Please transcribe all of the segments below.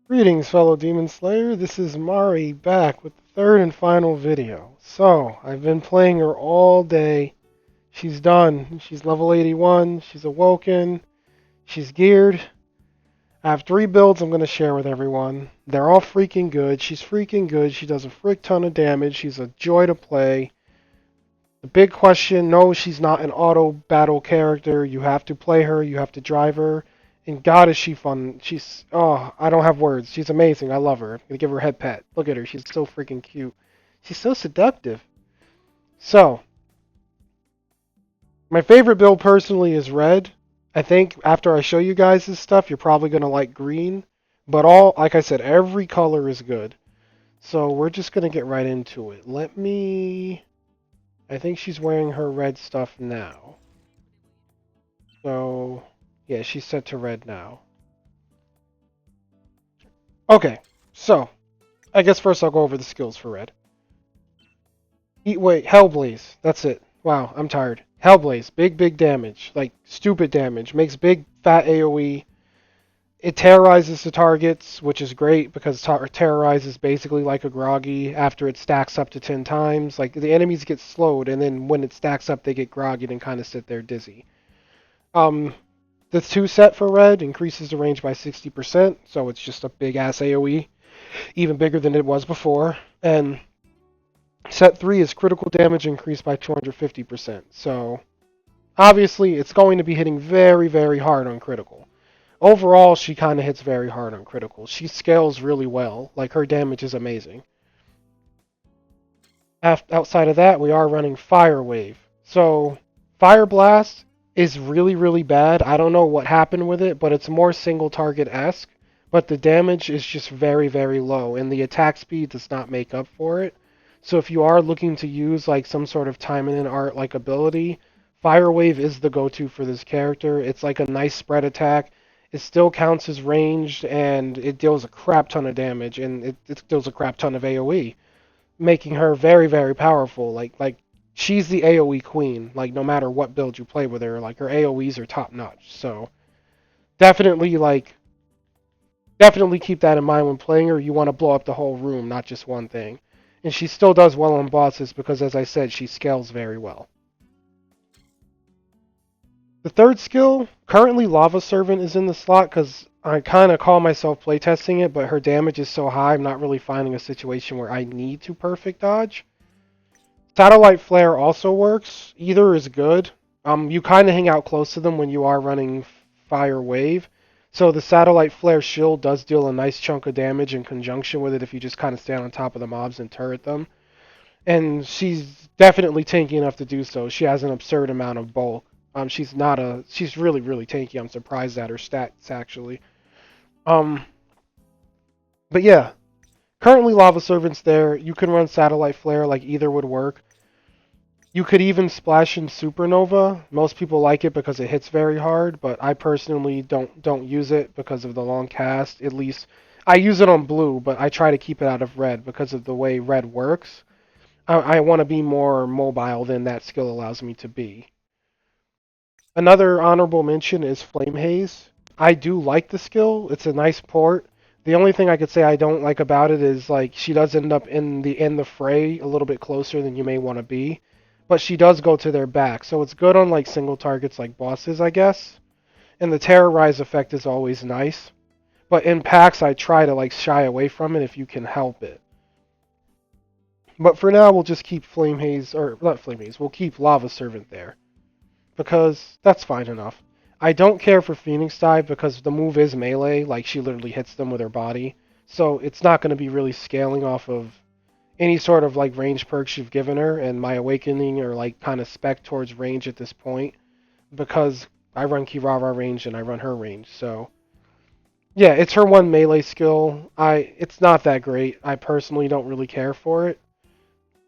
Greetings, fellow Demon Slayer. This is Mari back with the third and final video. So, I've been playing her all day. She's done. She's level 81. She's awoken. She's geared. I have 3 builds I'm going to share with everyone. They're all freaking good. She's freaking good. She does a frick ton of damage. She's a joy to play. The big question, no, she's not an auto battle character. You have to play her. You have to drive her. And God, is she fun. Oh, I don't have words. She's amazing. I love her. I'm going to give her a head pat. Look at her. She's so freaking cute. She's so seductive. So, my favorite build personally is red. I think after I show you guys this stuff, you're probably going to like green. But like I said, every color is good. So, we're just going to get right into it. I think she's wearing her red stuff now. So, yeah, she's set to red now. Okay, so, I guess first I'll go over the skills for red. Wait, Hellblaze. That's it. Wow, I'm tired. Hellblaze. Big damage. Like, stupid damage. Makes big, fat AoE. It terrorizes the targets, which is great because terrorizes basically like a groggy after it stacks up to 10 times. Like, the enemies get slowed, and then when it stacks up, they get groggy and kind of sit there dizzy. The 2 set for red increases the range by 60%, so it's just a big ass AoE, even bigger than it was before. And set 3 is critical damage increased by 250%. So obviously it's going to be hitting very hard on critical. Overall, she kind of hits very hard on critical. She scales really well. Like, her damage is amazing. Outside of that, we are running Fire Wave. So Fire Blast is really bad. I don't know what happened with it, but it's more single target-esque. But the damage is just very low, and the attack speed does not make up for it. So if you are looking to use like some sort of Taimanin art like ability, Fire Wave is the go-to for this character. It's like a nice spread attack. It still counts as ranged, and it deals a crap ton of damage, and it deals a crap ton of AoE, making her very powerful. Like she's the AoE queen. Like, no matter what build you play with her, like, her AoEs are top notch. So definitely definitely keep that in mind when playing her. You want to blow up the whole room, not just one thing. And she still does well on bosses because, as I said, she scales very well. The third skill, currently Lava Servant is in the slot because I kind of call myself playtesting it, but her damage is so high I'm not really finding a situation where I need to perfect dodge. Satellite Flare also works. Either is good. You kind of hang out close to them when you are running Fire Wave. So the Satellite Flare shield does deal a nice chunk of damage in conjunction with it if you just kind of stand on top of the mobs and turret them. And she's definitely tanky enough to do so. She has an absurd amount of bulk. She's really tanky. I'm surprised at her stats actually. Um, but yeah, currently Lava Servant's there. You can run Satellite Flare, like either would work. You could even splash in Supernova. Most people like it because it hits very hard, but I personally don't use it because of the long cast. At least I use it on blue, but I try to keep it out of red because of the way red works. I want to be more mobile than that skill allows me to be. Another honorable mention is Flame Haze. I do like the skill. It's a nice port. The only thing I could say I don't like about it is, like, she does end up in the fray a little bit closer than you may want to be, but she does go to their back, so it's good on like single targets like bosses, I guess. And the terrorize effect is always nice, but in packs I try to like shy away from it if you can help it. But for now we'll just keep Flame Haze, or not Flame Haze, we'll keep Lava Servant there because that's fine enough. I don't care for Phoenix Dive because the move is melee, like she literally hits them with her body. So it's not going to be really scaling off of any sort of like range perks you've given her, and my awakening are like kind of spec towards range at this point because I run Kirara range and I run her range. So yeah, it's her one melee skill. It's not that great. I personally don't really care for it.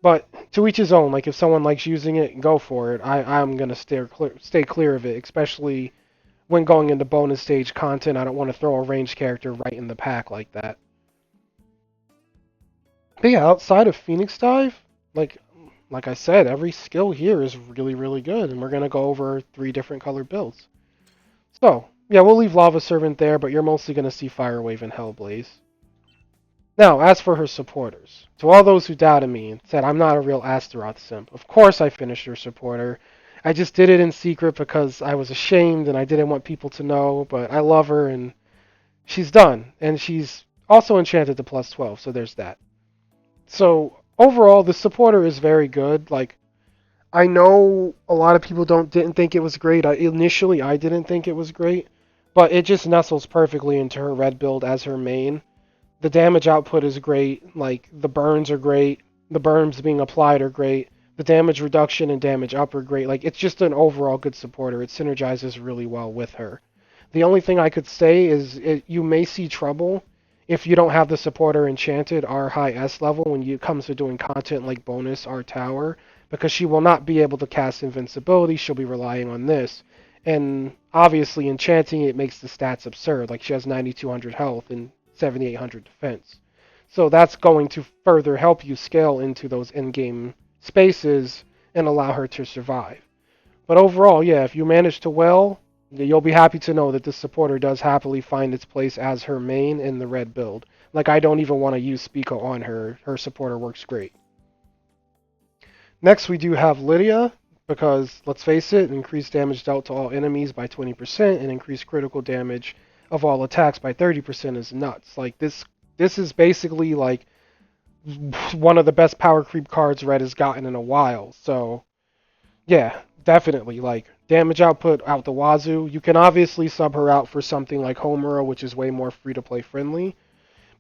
But to each his own. Like, if someone likes using it, go for it. I'm gonna stay clear of it, especially when going into bonus stage content. I don't want to throw a ranged character right in the pack like that. But yeah, outside of Phoenix Dive, like I said, every skill here is really good, and we're gonna go over 3 different color builds. So yeah, we'll leave Lava Servant there, but you're mostly gonna see Fire Wave and Hellblaze. Now, as for her supporters, to all those who doubted me and said I'm not a real Astaroth simp, of course I finished her supporter. I just did it in secret because I was ashamed and I didn't want people to know, but I love her and she's done. And she's also enchanted to plus 12, so there's that. So, overall, the supporter is very good. Like, I know a lot of people didn't think it was great. Initially, I didn't think it was great, but it just nestles perfectly into her red build as her main. The damage output is great. Like the burns are great. The burns being applied are great. The damage reduction and damage up are great. Like it's just an overall good supporter. It synergizes really well with her. The only thing I could say is you may see trouble if you don't have the supporter enchanted R high S level when it comes to doing content like bonus R tower, because she will not be able to cast invincibility. She'll be relying on this. And obviously enchanting it makes the stats absurd. Like she has 9200 health and 7800 defense. So that's going to further help you scale into those in-game spaces and allow her to survive. But overall, yeah, if you manage to well, you'll be happy to know that this supporter does happily find its place as her main in the red build. Like I don't even want to use Spico on her. Her supporter works great. Next we do have Lydia, because let's face it, increased damage dealt to all enemies by 20% and increased critical damage of all attacks by 30% is nuts. Like this is basically like one of the best power creep cards Red has gotten in a while. So yeah, definitely. Like damage output out the wazoo. You can obviously sub her out for something like Homura, which is way more free to play friendly.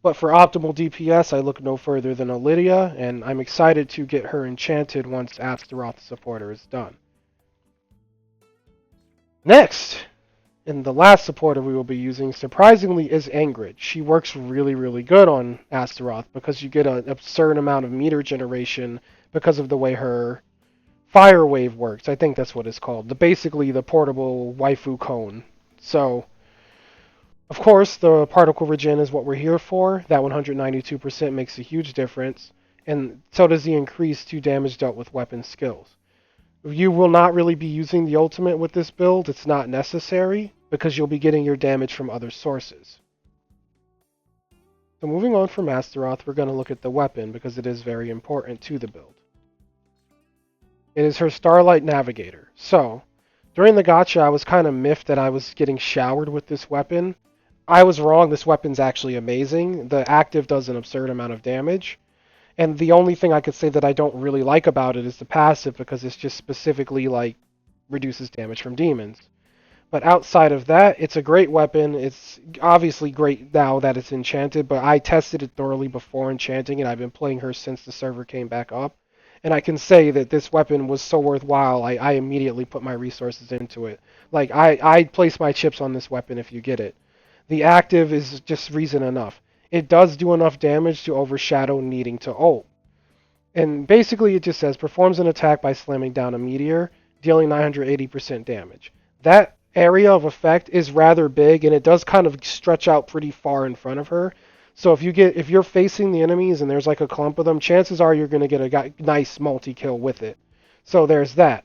But for optimal DPS, I look no further than a Lydia, and I'm excited to get her enchanted once Astaroth supporter is done. Next, and the last supporter we will be using, surprisingly, is Ingrid. She works really, really good on Astaroth because you get an absurd amount of meter generation because of the way her fire wave works. I think that's what it's called. Basically, the portable waifu cone. So, of course, the particle regen is what we're here for. That 192% makes a huge difference, and so does the increase to damage dealt with weapon skills. You will not really be using the ultimate with this build. It's not necessary because you'll be getting your damage from other sources. So moving on from Astaroth, we're going to look at the weapon because it is very important to the build. It is her Starlight Navigator. So, during the gacha, I was kind of miffed that I was getting showered with this weapon. I was wrong. This weapon's actually amazing. The active does an absurd amount of damage. And the only thing I could say that I don't really like about it is the passive because it's just specifically like reduces damage from demons. But outside of that, it's a great weapon. It's obviously great now that it's enchanted, but I tested it thoroughly before enchanting it. I've been playing her since the server came back up. And I can say that this weapon was so worthwhile, I immediately put my resources into it. Like, I'd place my chips on this weapon if you get it. The active is just reason enough. It does do enough damage to overshadow needing to ult. And basically it just says, performs an attack by slamming down a meteor, dealing 980% damage. That area of effect is rather big, and it does kind of stretch out pretty far in front of her. So if you're facing the enemies and there's like a clump of them, chances are you're going to get a nice multi-kill with it. So there's that.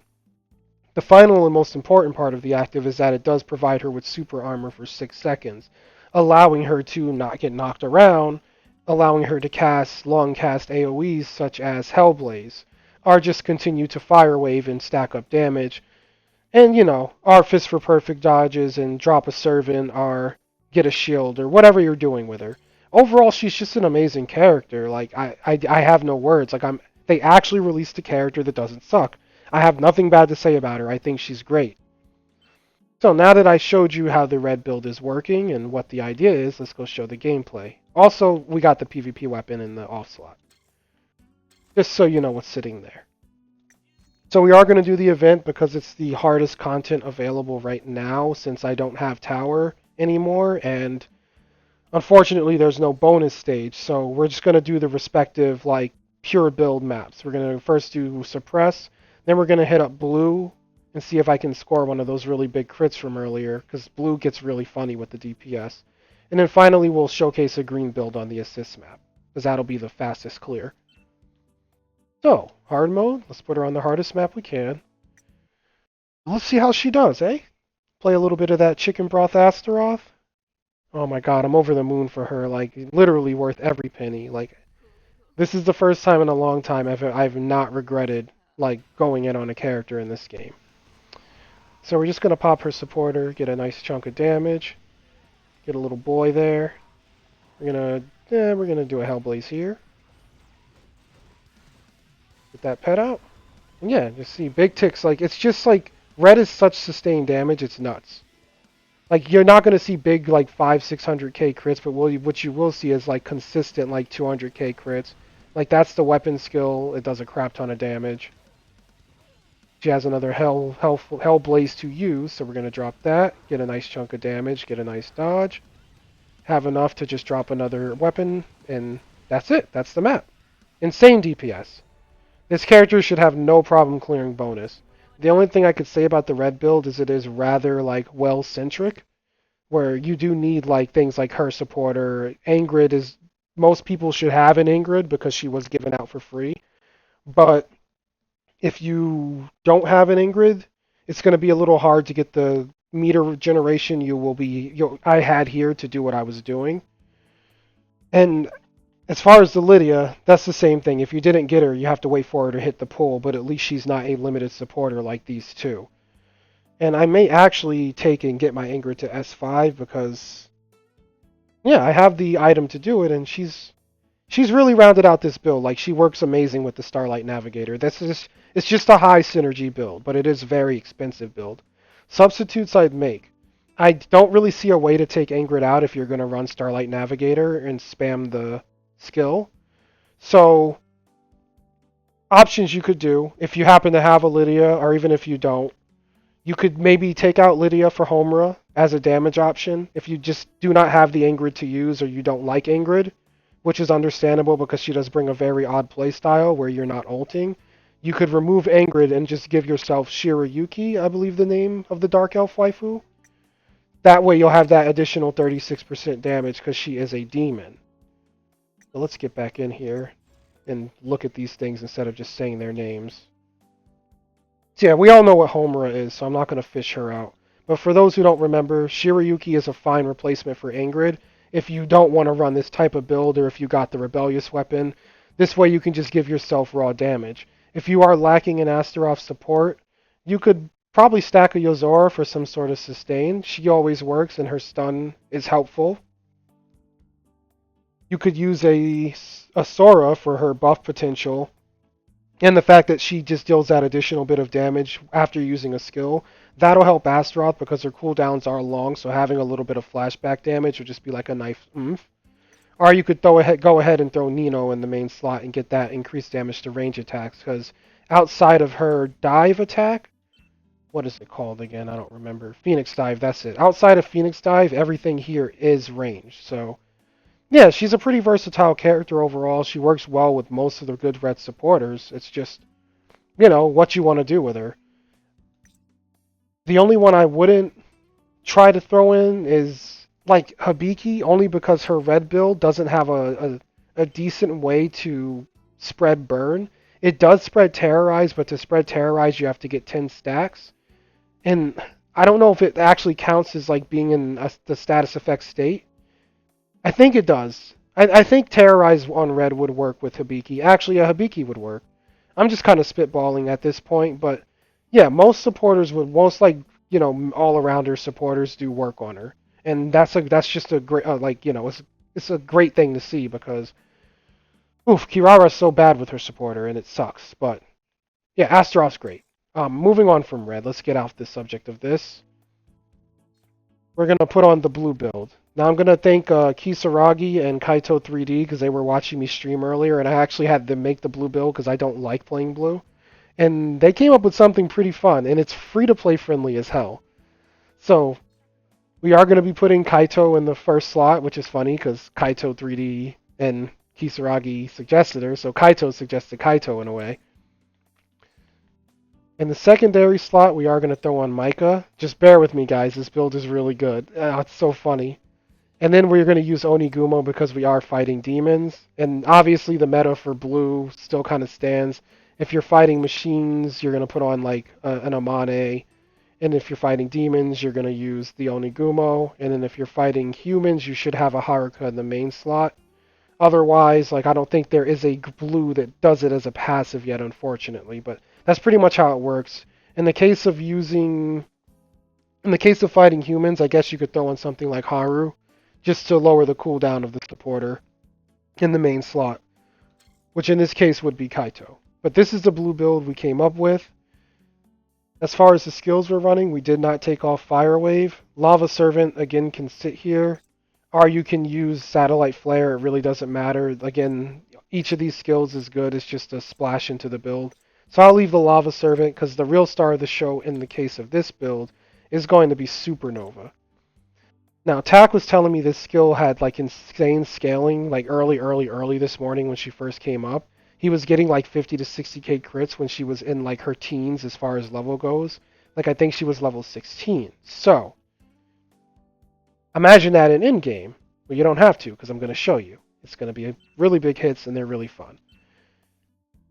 The final and most important part of the active is that it does provide her with super armor for 6 seconds, allowing her to not get knocked around, allowing her to long cast AoEs such as Hellblaze, or just continue to fire wave and stack up damage. And, our Fist for Perfect dodges and drop a servant or get a shield or whatever you're doing with her. Overall, she's just an amazing character. Like, I have no words. Like, they actually released a character that doesn't suck. I have nothing bad to say about her. I think she's great. So now that I showed you how the red build is working and what the idea is, let's go show the gameplay. Also, we got the PvP weapon in the off slot. Just so you know what's sitting there. So we are going to do the event because it's the hardest content available right now since I don't have tower anymore, and unfortunately there's no bonus stage, so we're just going to do the respective like pure build maps. We're going to first do suppress, then we're going to hit up blue and see if I can score one of those really big crits from earlier, because blue gets really funny with the DPS. And then finally we'll showcase a green build on the assist map, because that'll be the fastest clear. So, hard mode, let's put her on the hardest map we can. Let's see how she does, eh? Play a little bit of that chicken broth Astaroth. Oh my god, I'm over the moon for her. Like, literally worth every penny. Like, this is the first time in a long time I've not regretted, like, going in on a character in this game. So we're just going to pop her supporter, get a nice chunk of damage, get a little boy there. We're gonna do a Hellblaze here. Get that pet out. And yeah, just see big ticks. Like, it's just like red is such sustained damage, it's nuts. Like, you're not gonna see big like 500-600k crits, but what you will see is like consistent like 200k crits. Like, that's the weapon skill. It does a crap ton of damage. She has another Hellblaze to use, so we're gonna drop that. Get a nice chunk of damage. Get a nice dodge. Have enough to just drop another weapon, and that's it. That's the map. Insane DPS. This character should have no problem clearing bonus. The only thing I could say about the red build is it is rather like well-centric, where you do need like things like her supporter. Ingrid is most people should have an Ingrid because she was given out for free. But if you don't have an Ingrid, it's going to be a little hard to get the meter generation I had here to do what I was doing. And as far as the Lydia, that's the same thing. If you didn't get her, you have to wait for her to hit the pull, but at least she's not a limited supporter like these two. And I may actually take and get my Ingrid to S5 because, yeah, I have the item to do it, and she's really rounded out this build. Like, she works amazing with the Starlight Navigator. It's just a high synergy build, but it is a very expensive build. Substitutes I'd make. I don't really see a way to take Ingrid out if you're going to run Starlight Navigator and spam the skill. So, options you could do, if you happen to have a Lydia, or even if you don't, you could maybe take out Lydia for Homura as a damage option if you just do not have the Ingrid to use or you don't like Ingrid, which is understandable because she does bring a very odd playstyle where you're not ulting. You could remove Ingrid and just give yourself Shirayuki, I believe the name of the Dark Elf waifu. That way you'll have that additional 36% damage because she is a demon. So let's get back in here and look at these things instead of just saying their names. So yeah, we all know what Homura is, so I'm not going to fish her out. But for those who don't remember, Shirayuki is a fine replacement for Ingrid. If you don't want to run this type of build, or if you got the Rebellious weapon, this way you can just give yourself raw damage. If you are lacking in Astaroth support, you could probably stack a Yozora for some sort of sustain. She always works, and her stun is helpful. You could use a Sora for her buff potential, and the fact that she just deals that additional bit of damage after using a skill. That'll help Astaroth because her cooldowns are long, so having a little bit of flashback damage would just be like a knife oomph. Or you could go ahead and throw Nino in the main slot and get that increased damage to range attacks, because outside of her dive attack, what is it called again? I don't remember. Phoenix Dive, that's it. Outside of Phoenix Dive, everything here is ranged, so yeah, she's a pretty versatile character overall. She works well with most of the good red supporters. It's just, what you want to do with her. The only one I wouldn't try to throw in is, like, Hibiki, only because her red build doesn't have a decent way to spread burn. It does spread terrorize, but to spread terrorize, you have to get 10 stacks. And I don't know if it actually counts as, like, being in the status effect state. I think it does. I think Terrorize on red would work with Hibiki. Actually, a Hibiki would work. I'm just kind of spitballing at this point, but yeah, most supporters would, most like, all-arounder supporters do work on her. And that's just a great, it's a great thing to see because, oof, Kirara's so bad with her supporter and it sucks. But yeah, Astaroth's great. Moving on from red, let's get off the subject of this. We're going to put on the blue build. Now I'm going to thank Kisaragi and Kaito 3D because they were watching me stream earlier, and I actually had them make the blue build because I don't like playing blue. And they came up with something pretty fun, and it's free-to-play friendly as hell. So we are going to be putting Kaito in the first slot, which is funny because Kaito 3D and Kisaragi suggested her, so Kaito suggested Kaito in a way. In the secondary slot, we are going to throw on Micah. Just bear with me, guys. This build is really good. It's so funny. And then we're going to use Onigumo because we are fighting demons. And obviously the meta for blue still kind of stands. If you're fighting machines, you're going to put on like an Amane. And if you're fighting demons, you're going to use the Onigumo. And then if you're fighting humans, you should have a Haruka in the main slot. Otherwise, like, I don't think there is a blue that does it as a passive yet, unfortunately. But that's pretty much how it works. In the case of using... In the case of fighting humans, I guess you could throw in something like Haru, just to lower the cooldown of the supporter in the main slot, which in this case would be Kaito. But this is the blue build we came up with. As far as the skills we're running, we did not take off Fire Wave. Lava Servant, again, can sit here. Or you can use Satellite Flare, it really doesn't matter. Again, each of these skills is good, it's just a splash into the build. So I'll leave the Lava Servant, because the real star of the show in the case of this build is going to be Supernova. Now, Tack was telling me this skill had like insane scaling, like early this morning when she first came up. He was getting like 50 to 60k crits when she was in like her teens as far as level goes. Like I think she was level 16. So, imagine that in in-game. Well, you don't have to because I'm going to show you. It's going to be really big hits and they're really fun.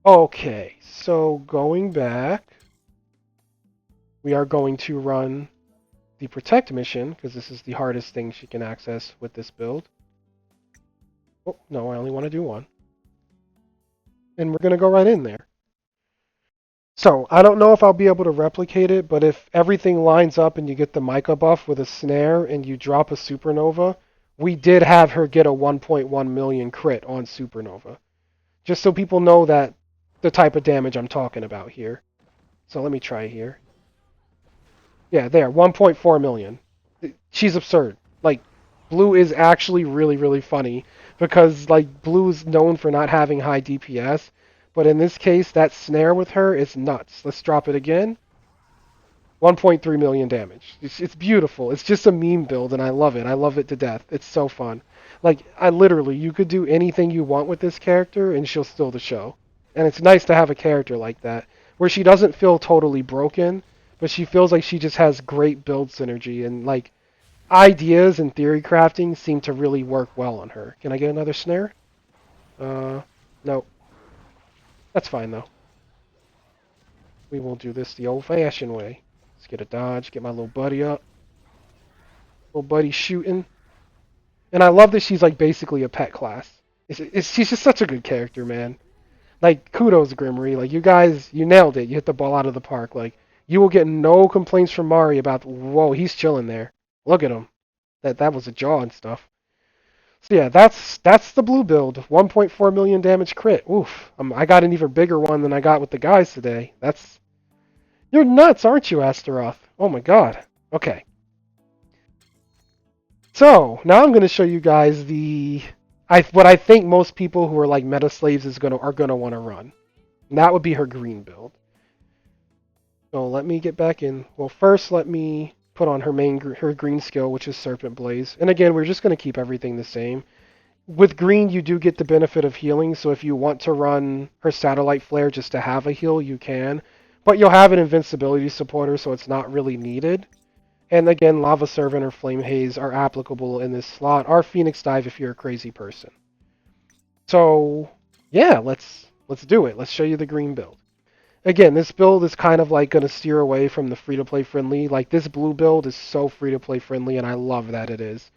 Okay, so going back, we are going to run the Protect mission, because this is the hardest thing she can access with this build. Oh, no, I only want to do one. And we're going to go right in there. So, I don't know if I'll be able to replicate it, but if everything lines up and you get the Micah buff with a snare and you drop a Supernova, we did have her get a 1.1 million crit on Supernova. Just so people know that the type of damage I'm talking about here. So let me try here. Yeah, there, 1.4 million. She's absurd. Like, Blue is actually really, really funny because, like, Blue is known for not having high DPS, but in this case, that snare with her is nuts. Let's drop it again. 1.3 million damage. It's beautiful. It's just a meme build, and I love it. I love it to death. It's so fun. Like, you could do anything you want with this character, and she'll steal the show. And it's nice to have a character like that, where she doesn't feel totally broken, but she feels like she just has great build synergy, and, like, ideas and theory crafting seem to really work well on her. Can I get another snare? No. That's fine, though. We will do this the old-fashioned way. Let's get a dodge, get my little buddy up. Little buddy shooting. And I love that she's, like, basically a pet class. She's just such a good character, man. Like, kudos, Grimmery. Like, you guys, you nailed it. You hit the ball out of the park. Like, you will get no complaints from Mari about, whoa, he's chilling there. Look at him. That was a jaw and stuff. So yeah, that's the blue build. 1.4 million damage crit. Oof. I got an even bigger one than I got with the guys today. You're nuts, aren't you, Astaroth? Oh my god. Okay. So, now I'm going to show you guys what I think most people who are like meta slaves are going to want to run. And that would be her green build. So let me get back in. Well, first let me put on her green skill, which is Serpent Blaze. And again, we're just going to keep everything the same. With green, you do get the benefit of healing, so if you want to run her Satellite Flare just to have a heal, you can. But you'll have an invincibility supporter, so it's not really needed. And again, Lava Servant or Flame Haze are applicable in this slot, or Phoenix Dive if you're a crazy person. So, yeah, let's do it. Let's show you the green build. Again, this build is kind of like going to steer away from the free-to-play friendly. Like, this blue build is so free-to-play friendly, and I love that it is.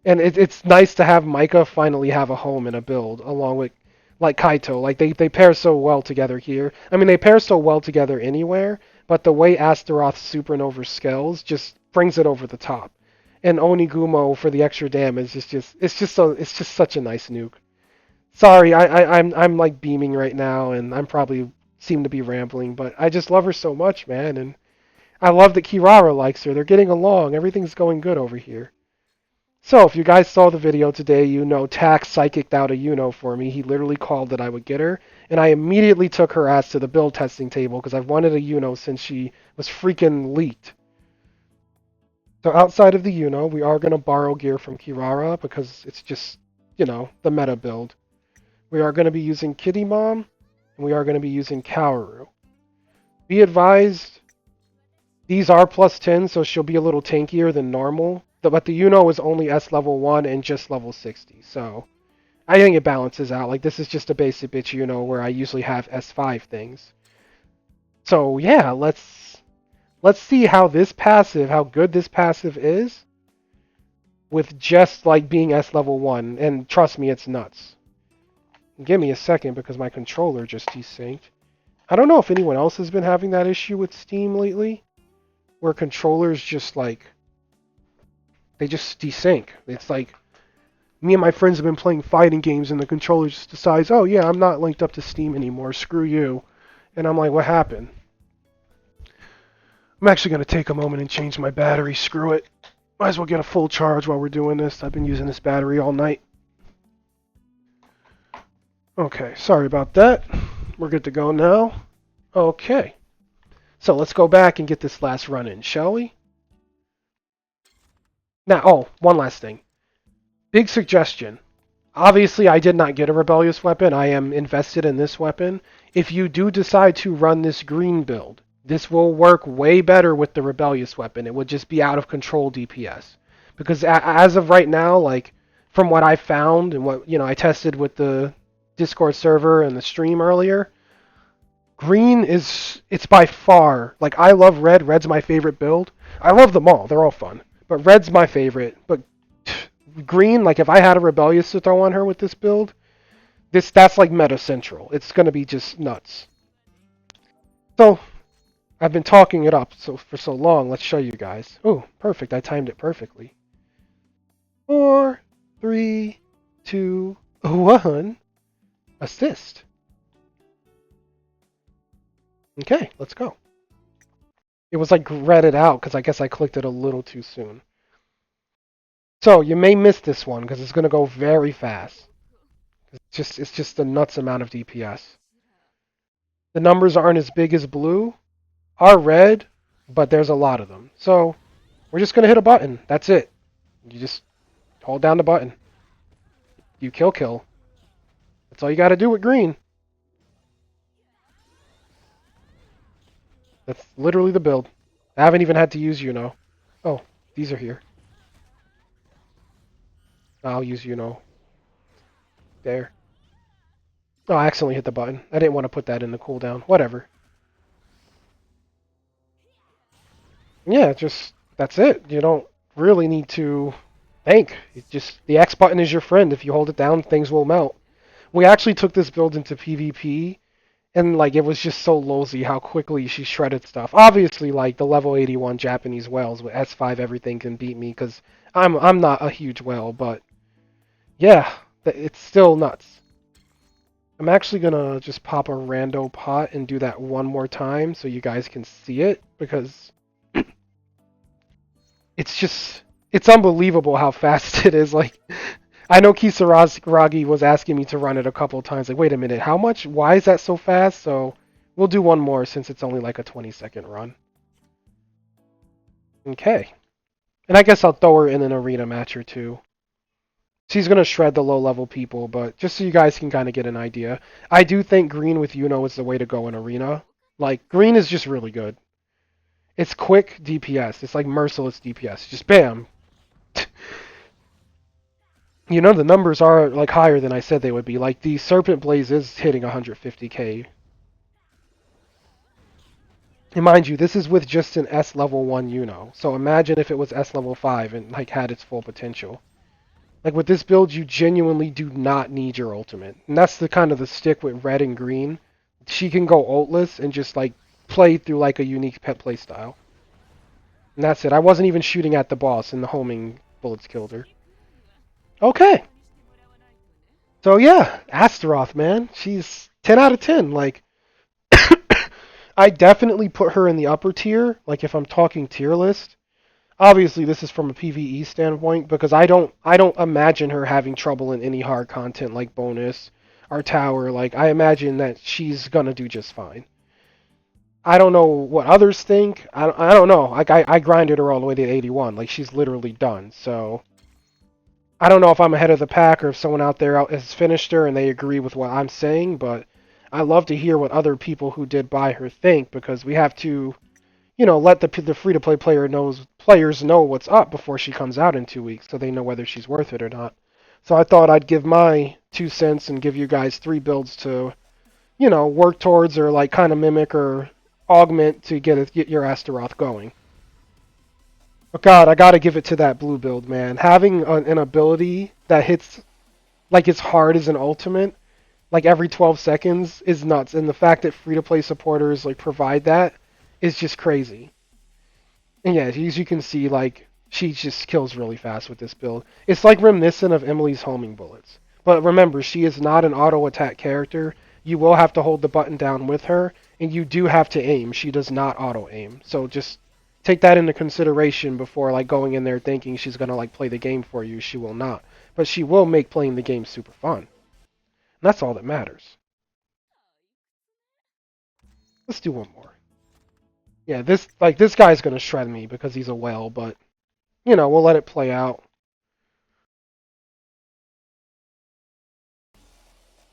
And it's nice to have Micah finally have a home in a build, along with, like, Kaito. Like, they pair so well together here. I mean, they pair so well together anywhere, but the way Astaroth's Supernova scales just brings it over the top. And Onigumo for the extra damage is it's just such a nice nuke. Sorry, I'm like beaming right now, and I'm probably seem to be rambling, but I just love her so much, man, and I love that Kirara likes her. They're getting along. Everything's going good over here. So, if you guys saw the video today, you know Tax psychicked out a Yuno for me. He literally called that I would get her, and I immediately took her ass to the build testing table because I've wanted a Yuno since she was freaking leaked. So outside of the Yuno, we are going to borrow gear from Kirara because it's just, the meta build. We are going to be using Kitty Mom, and we are going to be using Kaoru. Be advised, these are plus 10, so she'll be a little tankier than normal. But the Yuno is only S level 1 and just level 60, so I think it balances out. Like, this is just a basic bitch Yuno where I usually have S5 things. So, yeah, let's Let's see how this passive, how good this passive is with just like being S level 1. And trust me, it's nuts. Give me a second because my controller just desynced. I don't know if anyone else has been having that issue with Steam lately, where controllers just like, they just desync. It's like, me and my friends have been playing fighting games and the controller just decides, oh yeah, I'm not linked up to Steam anymore, screw you. And I'm like, what happened? I'm actually going to take a moment and change my battery, screw it. Might as well get a full charge while we're doing this. I've been using this battery all night. Okay, sorry about that. We're good to go now. Okay. So let's go back and get this last run in, shall we? Now, oh, one last thing. Big suggestion. Obviously, I did not get a rebellious weapon. I am invested in this weapon. If you do decide to run this green build, this will work way better with the rebellious weapon. It would just be out of control DPS. Because as of right now, like, from what I found and what, I tested with the Discord server and the stream earlier, green it's by far, like, I love red. Red's my favorite build. I love them all. They're all fun. But red's my favorite. But green, like, if I had a rebellious to throw on her with this build, that's like meta central. It's gonna be just nuts. So I've been talking it up for so long. Let's show you guys. Oh, perfect! I timed it perfectly. 4, 3, 2, 1. Assist. Okay, let's go. It was like redded out because I guess I clicked it a little too soon. So you may miss this one because it's gonna go very fast. It's just a nuts amount of DPS. The numbers aren't as big as blue, are red, but there's a lot of them. So we're just going to hit a button. That's it. You just hold down the button. You kill. That's all you got to do with green. That's literally the build. I haven't even had to use Oh, these are here. I'll use There. Oh, I accidentally hit the button. I didn't want to put that in the cooldown. Whatever. Yeah, that's it. You don't really need to think. The X button is your friend. If you hold it down, things will melt. We actually took this build into PvP, and like it was just so lousy how quickly she shredded stuff. Obviously, like the level 81 Japanese whales with S5 everything can beat me because I'm not a huge whale, but yeah, it's still nuts. I'm actually gonna just pop a rando pot and do that one more time so you guys can see it because it's unbelievable how fast it is. Like, I know Kisaragi was asking me to run it a couple times. Like, wait a minute, how much? Why is that so fast? So we'll do one more since it's only like a 20-second run. Okay. And I guess I'll throw her in an arena match or two. She's going to shred the low-level people, but just so you guys can kind of get an idea. I do think green with is the way to go in arena. Like, green is just really good. It's quick DPS. It's like merciless DPS. Just bam. The numbers are like higher than I said they would be. Like the Serpent Blaze is hitting 150k. And mind you, this is with just an S level 1 So imagine if it was S level 5 and like had its full potential. Like with this build, you genuinely do not need your ultimate. And that's the kind of the stick with red and green. She can go ultless and just like play through like a unique pet play style. And that's it. I wasn't even shooting at the boss and the homing bullets killed her. Okay. So yeah, Astaroth, man. She's 10 out of 10. Like, I definitely put her in the upper tier, like if I'm talking tier list. Obviously, this is from a PvE standpoint because I don't imagine her having trouble in any hard content like bonus or tower. Like, I imagine that she's gonna do just fine. I don't know what others think. I don't know. Like, I grinded her all the way to 81. Like, she's literally done. So I don't know if I'm ahead of the pack or if someone out there has finished her and they agree with what I'm saying, but I love to hear what other people who did buy her think because we have to, let the free-to-play players know what's up before she comes out in 2 weeks so they know whether she's worth it or not. So I thought I'd give my 2 cents and give you guys 3 builds to, work towards or like kind of mimic or augment to get your Astaroth going. But God, I gotta give it to that blue build, man. Having an ability that hits like as hard as an ultimate, like every 12 seconds, is nuts. And the fact that free-to-play supporters like provide that is just crazy. And yeah, as you can see, like she just kills really fast with this build. It's like reminiscent of Emily's homing bullets. But remember, she is not an auto attack character. You will have to hold the button down with her, and you do have to aim. She does not auto aim. So just take that into consideration before like going in there thinking she's gonna like play the game for you. She will not. But she will make playing the game super fun. And that's all that matters. Let's do one more. Yeah, this guy's gonna shred me because he's a whale, but we'll let it play out.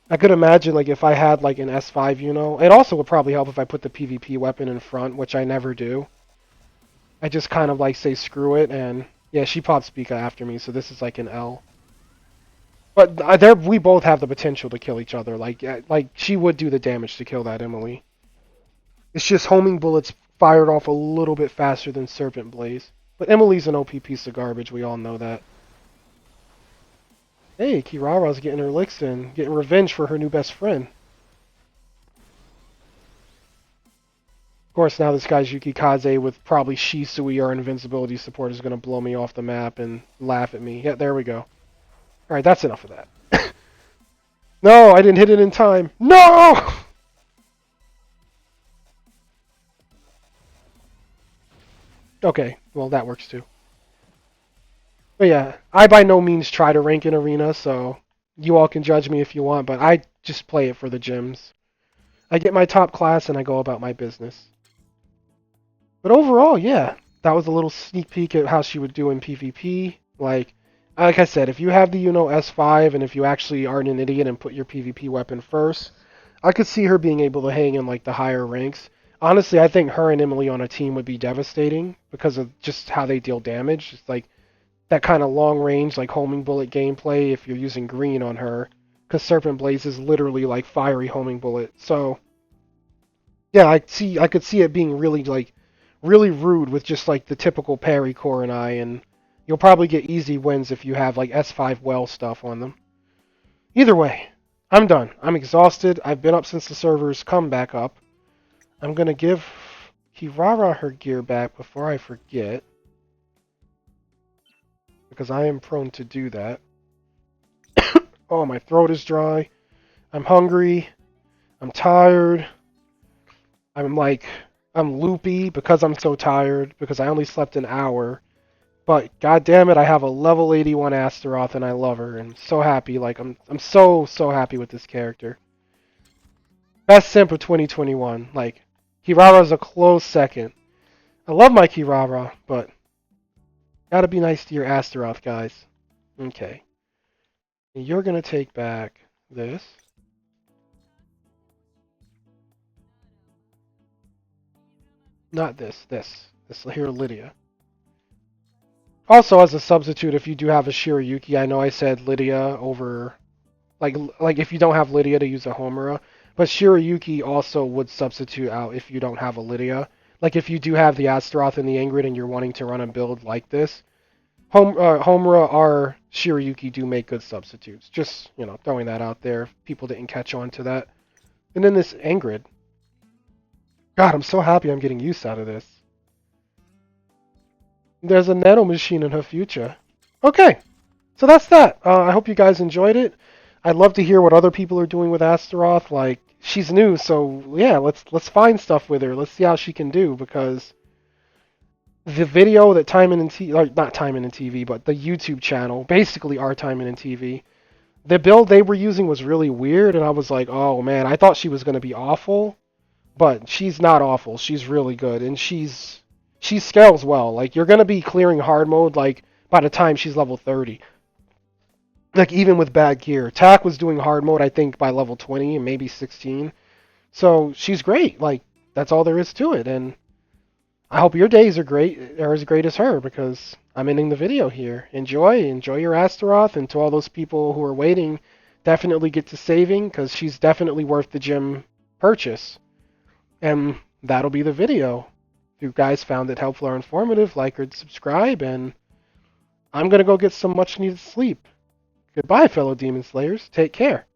I could imagine like if I had like an S5, it also would probably help if I put the PvP weapon in front, which I never do. I just kind of like say screw it, and yeah, she pops Pika after me, so this is like an L. But we both have the potential to kill each other. Like she would do the damage to kill that Emily. It's just homing bullets fired off a little bit faster than Serpent Blaze. But Emily's an OP piece of garbage. We all know that. Hey, Kirara's getting her licks in, getting revenge for her new best friend. Of course, now this guy's Yukikaze with probably Shisui, our invincibility support, is going to blow me off the map and laugh at me. Yeah, there we go. Alright, that's enough of that. No, I didn't hit it in time. No! Okay, well, that works too. But yeah, I by no means try to rank in Arena, so you all can judge me if you want, but I just play it for the gems. I get my top class and I go about my business. But overall, yeah, that was a little sneak peek at how she would do in PvP. Like I said, if you have the S5 and if you actually aren't an idiot and put your PvP weapon first, I could see her being able to hang in like the higher ranks. Honestly, I think her and Emily on a team would be devastating because of just how they deal damage. It's like that kind of long range, like homing bullet gameplay if you're using green on her, because Serpent Blaze is literally like fiery homing bullet. So yeah, I could see it being really rude with just like the typical parry core and and you'll probably get easy wins if you have like S5 well stuff on them. Either way, I'm done. I'm exhausted. I've been up since the servers come back up. I'm gonna give Kirara her gear back before I forget, because I am prone to do that. Oh, my throat is dry. I'm hungry. I'm tired. I'm loopy because I'm so tired, because I only slept an hour. But god damn it, I have a level 81 Astaroth and I love her and I'm so happy. Like I'm so happy with this character. Best simp of 2021. Like Kirara's a close second. I love my Kirara, but gotta be nice to your Astaroth, guys. Okay. And you're gonna take back this. Not this. This here, Lydia. Also, as a substitute, if you do have a Shirayuki, I know I said Lydia over, like if you don't have Lydia to use a Homura, but Shirayuki also would substitute out if you don't have a Lydia. Like if you do have the Astaroth and the Ingrid and you're wanting to run a build like this, Homura or Shirayuki do make good substitutes. Just, throwing that out there if people didn't catch on to that. And then this Ingrid. God, I'm so happy I'm getting use out of this. There's a nano machine in her future. Okay, so that's that. I hope you guys enjoyed it. I'd love to hear what other people are doing with Astaroth. Like, she's new, so yeah, let's find stuff with her. Let's see how she can do, because the video that Taimanin TV, or not Taimanin TV, but the YouTube channel, basically our Taimanin TV, the build they were using was really weird, and I was like, oh man, I thought she was going to be awful, but she's not awful. She's really good, and she scales well. Like, you're going to be clearing hard mode, like, by the time she's level 30. Like, even with bad gear. Tak was doing hard mode, I think, by level 20 and maybe 16. So, she's great. Like, that's all there is to it. And I hope your days are as great as her, because I'm ending the video here. Enjoy your Astaroth, and to all those people who are waiting, definitely get to saving, because she's definitely worth the gem purchase. And that'll be the video. If you guys found it helpful or informative, like or subscribe, and I'm going to go get some much needed sleep. Goodbye, fellow Demon Slayers. Take care.